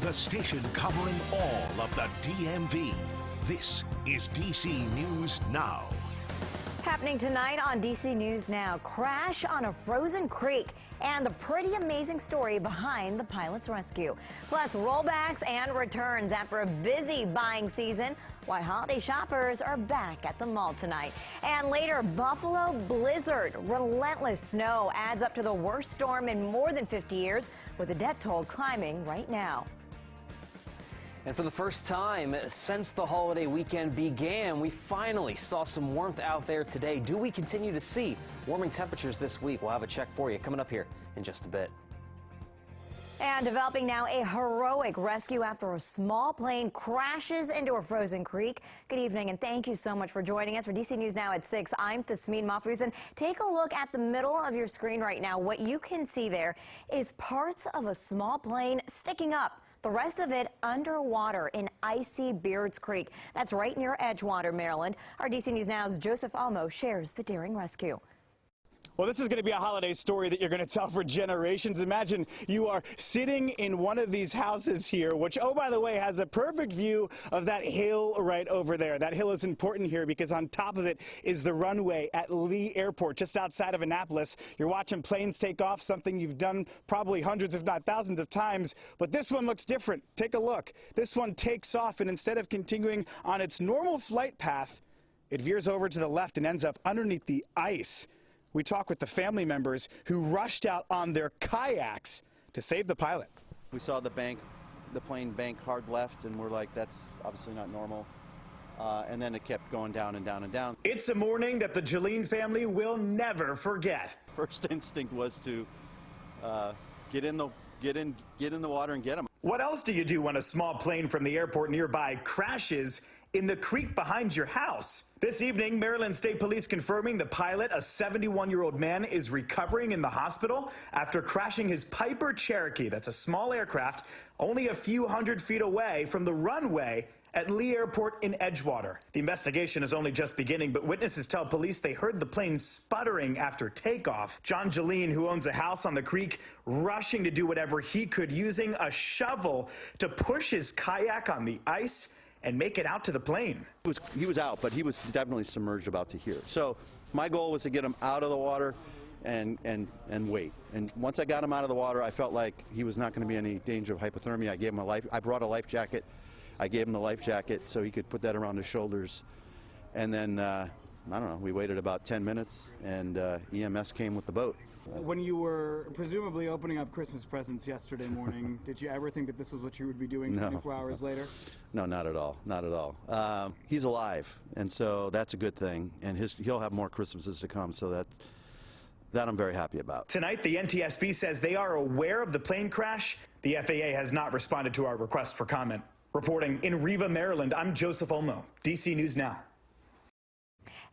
the station covering all of the DMV. This is DC News Now. Happening tonight on DC News Now, crash on a frozen creek and the pretty amazing story behind the pilot's rescue. Plus rollbacks and returns after a busy buying season, why holiday shoppers are back at the mall tonight. And later, Buffalo blizzard. Relentless snow adds up to the worst storm in more than 50 years, with the death toll climbing right now. And for the first time since the holiday weekend began, we finally saw some warmth out there today. Do we continue to see warming temperatures this week? We'll have a check for you coming up here in just a bit. And developing now, a heroic rescue after a small plane crashes into a frozen creek. Good evening, and thank you so much for joining us for DC News Now at 6. I'm Tasmin Mahfouz, and take a look at the middle of your screen right now. What you can see there is parts of a small plane sticking up. The rest of it underwater in icy Beards Creek. That's right near Edgewater, Maryland. Our DC News Now's Joseph Olmo shares the daring rescue. Well, this is going to be a holiday story that you're going to tell for generations. Imagine you are sitting in one of these houses here, which, oh, by the way, has a perfect view of that hill right over there. That hill is important here because on top of it is the runway at Lee Airport, just outside of Annapolis. You're watching planes take off, something you've done probably hundreds, if not thousands of times. But this one looks different. Take a look. This one takes off, and instead of continuing on its normal flight path, it veers over to the left and ends up underneath the ice. We talk with the family members who rushed out on their kayaks to save the pilot. We saw the plane bank hard left, and we're like, that's obviously not normal. And then it kept going down and down and down. It's a morning that the Jolene family will never forget. First instinct was to get in the water and get them. What else do you do when a small plane from the airport nearby crashes in the creek behind your house? This evening, Maryland State Police confirming the pilot, a 71-year-old man, is recovering in the hospital after crashing his Piper Cherokee. That's a small aircraft only a few hundred feet away from the runway at Lee Airport in Edgewater. The investigation is only just beginning, but witnesses tell police they heard the plane sputtering after takeoff. John Jolene, who owns a house on the creek, rushing to do whatever he could, using a shovel to push his kayak on the ice and make it out to the plane. He was out, but he was definitely submerged about to here. So my goal was to get him out of the water and wait. And once I got him out of the water, I felt like he was not going to be any danger of hypothermia. I brought a life jacket. I gave him the life jacket so he could put that around his shoulders. And then, I don't know, we waited about 10 minutes, and EMS came with the boat. When you were presumably opening up Christmas presents yesterday morning, did you ever think that this was what you would be doing 24 hours later? No, not at all. Not at all. He's alive, and so that's a good thing. And he'll have more Christmases to come, so that I'm very happy about. Tonight, the NTSB says they are aware of the plane crash. The FAA has not responded to our request for comment. Reporting in Riva, Maryland, I'm Joseph Olmo, DC News Now.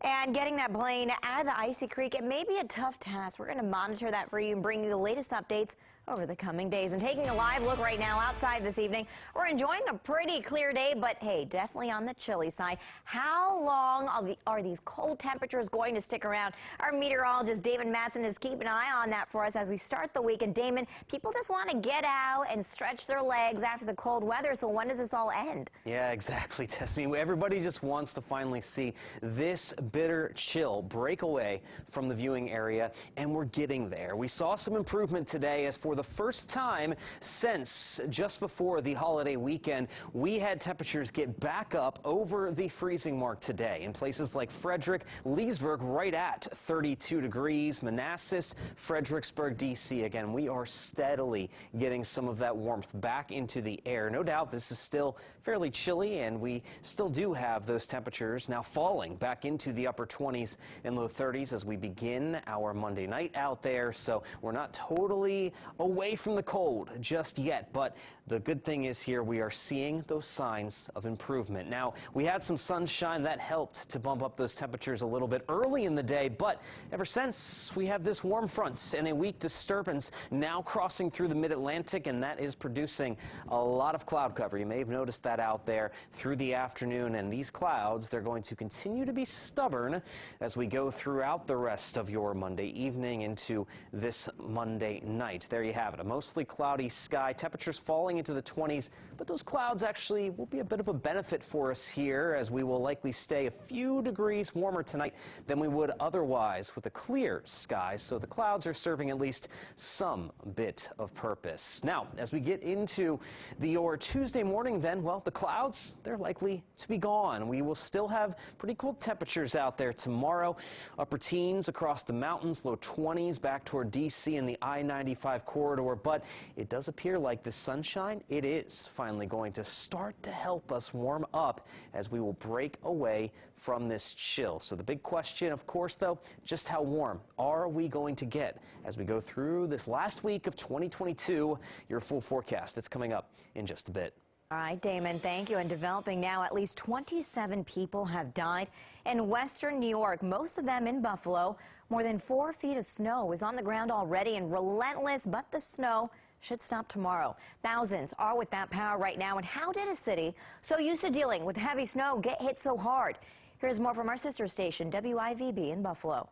And getting that plane out of the icy creek, it may be a tough task. We're going to monitor that for you and bring you the latest updates over the coming days. And taking a live look right now outside this evening, we're enjoying a pretty clear day, but hey, definitely on the chilly side. How long are these cold temperatures going to stick around? Our meteorologist Damon Matson is keeping an eye on that for us as we start the week. And Damon, people just want to get out and stretch their legs after the cold weather. So when does this all end? Yeah, exactly, Tess. I mean, everybody just wants to finally see this bitter chill break away from the viewing area, and we're getting there. We saw some improvement today as for the first time since just before the holiday weekend, we had temperatures get back up over the freezing mark today in places like Frederick, Leesburg right at 32 degrees, Manassas, Fredericksburg, D.C. Again, we are steadily getting some of that warmth back into the air. No doubt this is still fairly chilly, and we still do have those temperatures now falling back into the upper 20s and low 30s as we begin our Monday night out there. So we're not totally away from the cold just yet, but the good thing is here we are seeing those signs of improvement. Now, we had some sunshine that helped to bump up those temperatures a little bit early in the day, but ever since we have this warm front and a weak disturbance now crossing through the mid-Atlantic, and that is producing a lot of cloud cover. You may have noticed that out there through the afternoon, and these clouds, they're going to continue to be stubborn as we go throughout the rest of your Monday evening into this Monday night. There you have it. A mostly cloudy sky, temperatures falling into the 20s, but those clouds actually will be a bit of a benefit for us here, as we will likely stay a few degrees warmer tonight than we would otherwise with a clear sky. So the clouds are serving at least some bit of purpose. Now, as we get into your Tuesday morning, then, well, the clouds, they're likely to be gone. We will still have pretty cold temperatures out there tomorrow. Upper teens across the mountains, low 20s back toward D.C. and the I-95 corridor. But it does appear like the sunshine, it is finally going to start to help us warm up as we will break away from this chill. So the big question, of course, though, just how warm are we going to get as we go through this last week of 2022? Your full forecast, it's coming up in just a bit. All right, Damon, thank you. And developing now, at least 27 people have died in western New York, most of them in Buffalo. More than 4 feet of snow is on the ground already and relentless, but the snow should stop tomorrow. Thousands are without power right now. And how did a city so used to dealing with heavy snow get hit so hard? Here's more from our sister station, WIVB in Buffalo.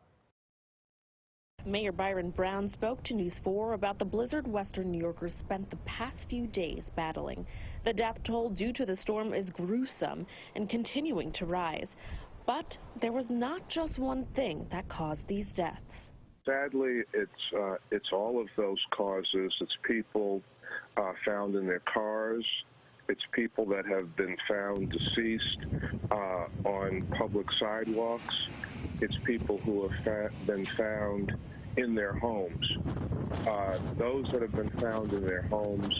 Mayor Byron Brown spoke to News 4 about the blizzard Western New Yorkers spent the past few days battling. The death toll due to the storm is gruesome and continuing to rise. But there was not just one thing that caused these deaths. Sadly, it's all of those causes. It's people found in their cars. It's people that have been found deceased on public sidewalks. It's people who have been found in their homes. Those that have been found in their homes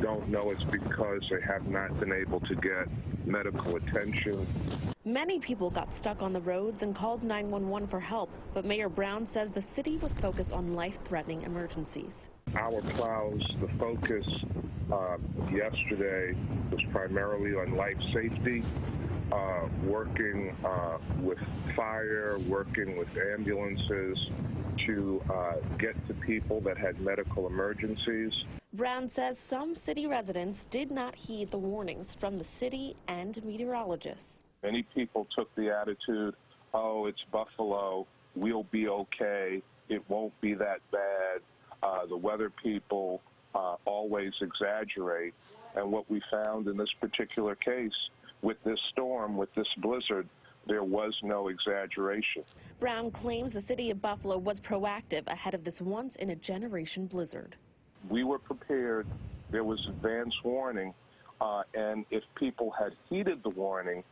don't know it's because they have not been able to get medical attention. Many people got stuck on the roads and called 911 for help, but Mayor Brown says the city was focused on life-threatening emergencies. Our plows, the focus yesterday was primarily on life safety, working with fire, working with ambulances to get to people that had medical emergencies. Brown says some city residents did not heed the warnings from the city and meteorologists. Many people took the attitude, oh, it's Buffalo, we'll be okay, it won't be that bad. The weather people always exaggerate. And what we found in this particular case, with this storm, with this blizzard, there was no exaggeration. Brown claims the city of Buffalo was proactive ahead of this once-in-a-generation blizzard. We were prepared. There was advance warning, and if people had heeded the warning,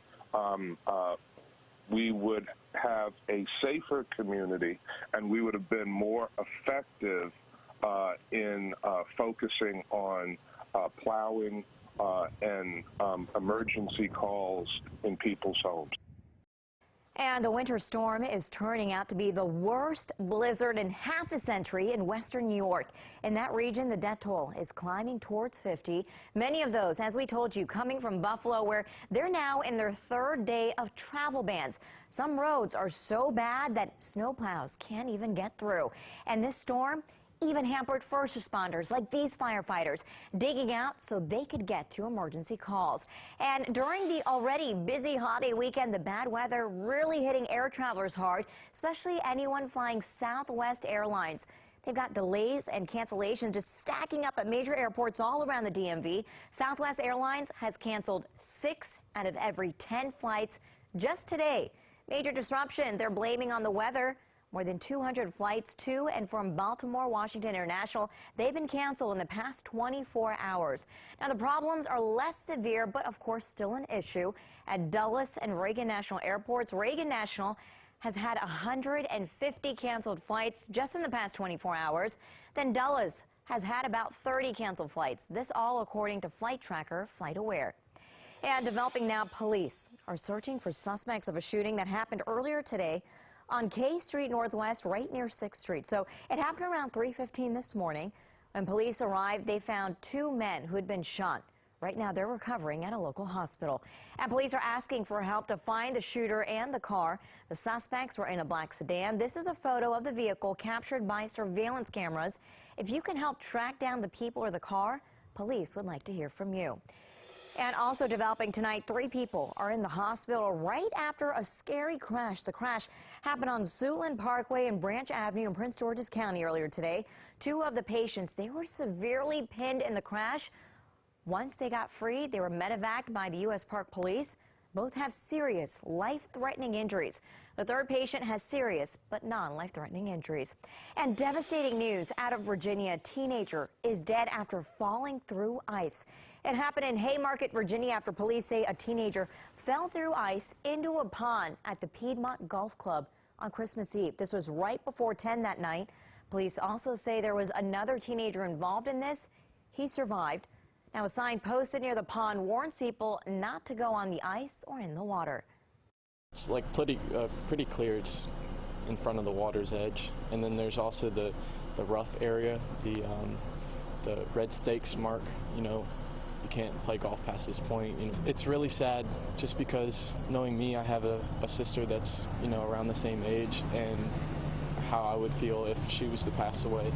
we would have a safer community, and we would have been more effective in focusing on plowing and emergency calls in people's homes. And the winter storm is turning out to be the worst blizzard in half a century in western New York. In that region, the death toll is climbing towards 50. Many of those, as we told you, coming from Buffalo, where they're now in their third day of travel bans. Some roads are so bad that snowplows can't even get through. And this storm even hampered first responders like these firefighters digging out so they could get to emergency calls. And during the already busy holiday weekend, the bad weather really hitting air travelers hard, especially anyone flying Southwest Airlines. They've got delays and cancellations just stacking up at major airports all around the DMV. Southwest Airlines has canceled 6 out of every 10 flights just today. Major disruption they're blaming on the weather. More than 200 flights to and from Baltimore Washington International, they've been canceled in the past 24 hours. Now, the problems are less severe, but of course still an issue. At Dulles and Reagan National Airports, Reagan National has had 150 canceled flights just in the past 24 hours. Then Dulles has had about 30 canceled flights. This all according to flight tracker FlightAware. And developing now, police are searching for suspects of a shooting that happened earlier today on K Street Northwest, right near 6th Street. So it happened around 3:15 this morning. When police arrived, they found 2 men who had been shot. Right now, they're recovering at a local hospital. And police are asking for help to find the shooter and the car. The suspects were in a black sedan. This is a photo of the vehicle captured by surveillance cameras. If you can help track down the people or the car, police would like to hear from you. And also developing tonight, 3 people are in the hospital right after a scary crash. The crash happened on Zootland Parkway and Branch Avenue in Prince George's County earlier today. 2 of the patients, they were severely pinned in the crash. Once they got free, they were medevaced by the U.S. Park Police. Both have serious, life-threatening injuries. The 3rd patient has serious but non-life-threatening injuries. And devastating news out of Virginia. A teenager is dead after falling through ice. It happened in Haymarket, Virginia, after police say a teenager fell through ice into a pond at the Piedmont Golf Club on Christmas Eve. This was right before 10 that night. Police also say there was another teenager involved in this. He survived. Now, a sign posted near the pond warns people not to go on the ice or in the water. It's like pretty clear. It's in front of the water's edge, and then there's also the rough area, the red stakes mark. You know, you can't play golf past this point. You know, it's really sad, just because knowing me, I have a sister that's around the same age, and how I would feel if she was to pass away.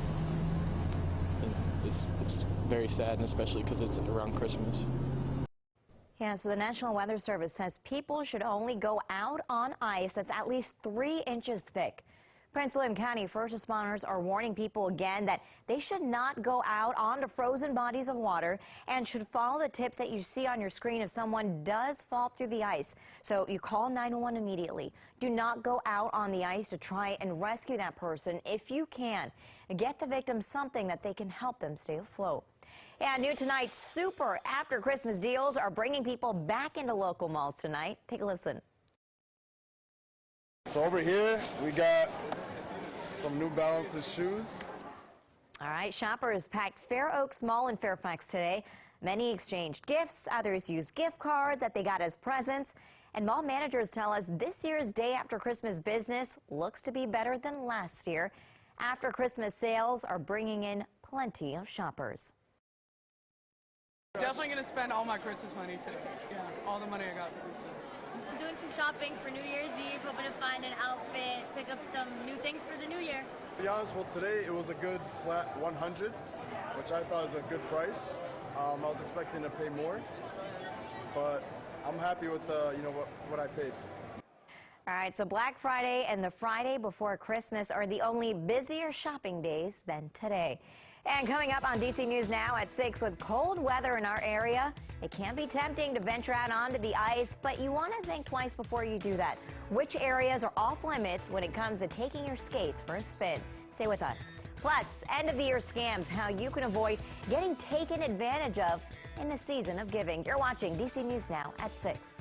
It's very sad, and especially because it's around Christmas. Yeah, so the National Weather Service says people should only go out on ice that's at least 3 inches thick. Prince William County first responders are warning people again that they should not go out onto frozen bodies of water and should follow the tips that you see on your screen if someone does fall through the ice. So you call 911 immediately. Do not go out on the ice to try and rescue that person if you can. Get the victim something that they can help them stay afloat. And new tonight, super after Christmas deals are bringing people back into local malls tonight. Take a listen. So over here, we got some New Balance's shoes. All right, shoppers packed Fair Oaks Mall in Fairfax today. Many exchanged gifts, others used gift cards that they got as presents. And mall managers tell us this year's day after Christmas business looks to be better than last year. After Christmas sales are bringing in plenty of shoppers. Definitely going to spend all my Christmas money today. Yeah, all the money I got for Christmas. I'm doing some shopping for New Year's Eve, hoping to find an outfit, pick up some new things for the new year. To be honest, well, today it was a good flat 100, which I thought was a good price. I was expecting to pay more, but I'm happy with what I paid. All right, so Black Friday and the Friday before Christmas are the only busier shopping days than today. And coming up on DC News Now at 6, with cold weather in our area, it can be tempting to venture out onto the ice, but you want to think twice before you do that. Which areas are off limits when it comes to taking your skates for a spin? Stay with us. Plus, end of the year scams, how you can avoid getting taken advantage of in the season of giving. You're watching DC News Now at 6.